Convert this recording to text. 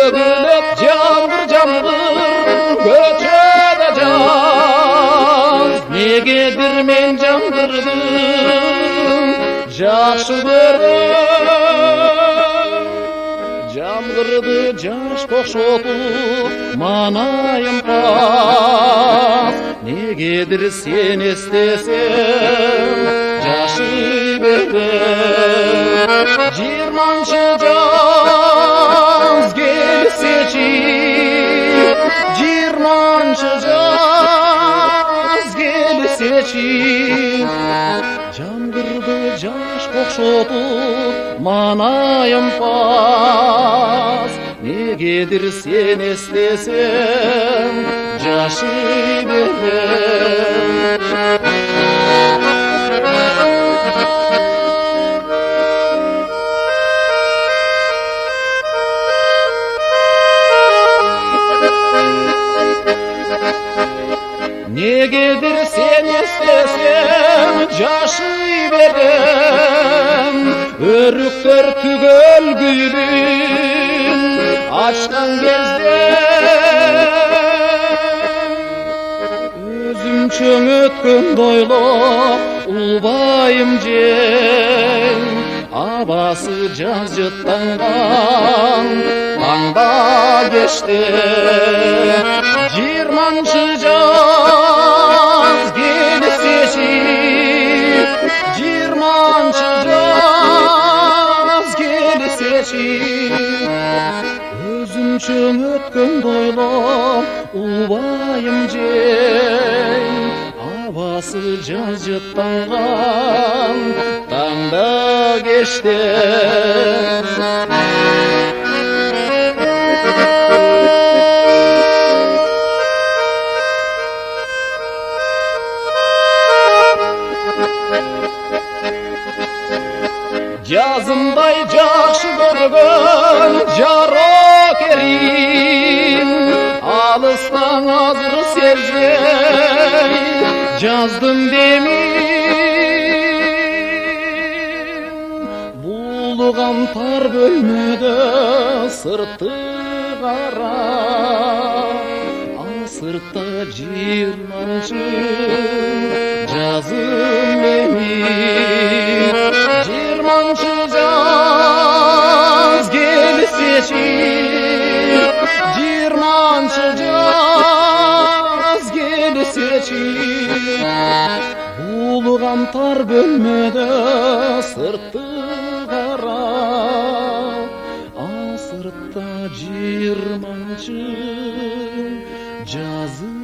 төгіліп жаңбыр көшеді жаз. Негедір мен жаңбырды жақсы көрем, жаңбырды жаш тоқшотып манайым пас. Негедір сен естесем жашай берем. 20-шы жаз келсечи, 20-шы жаз келсечи, жаңбырды жаш тоқшотып манайым пас. Негедір сен естесем жашай берем. Негедір сен естесем жашай берем. Өріктер түгел гүлін ашқан кезде өзім чөң өткен дойлап ұлбайым жең. Абасы жаз жыттанған таңда кеште, 20-шы жаз келсечи, 20-шы жаз келсечи, өзім чөң өткен дойлап ұлбайым жең. Абасы жаз жыттанған таңда кеште. Жазымдай жақшы көрген жарокерим, алыстан азыр сезбей жаздым демейм. Булыған тар бөлмеде сырты қара, ал сыртта 20-шы жазым менің. 20-шы жаз келсечи, 20-шы жаз келсечи, булыған тар бөлмеде сырты қара, ал сыртта 20-шы жазым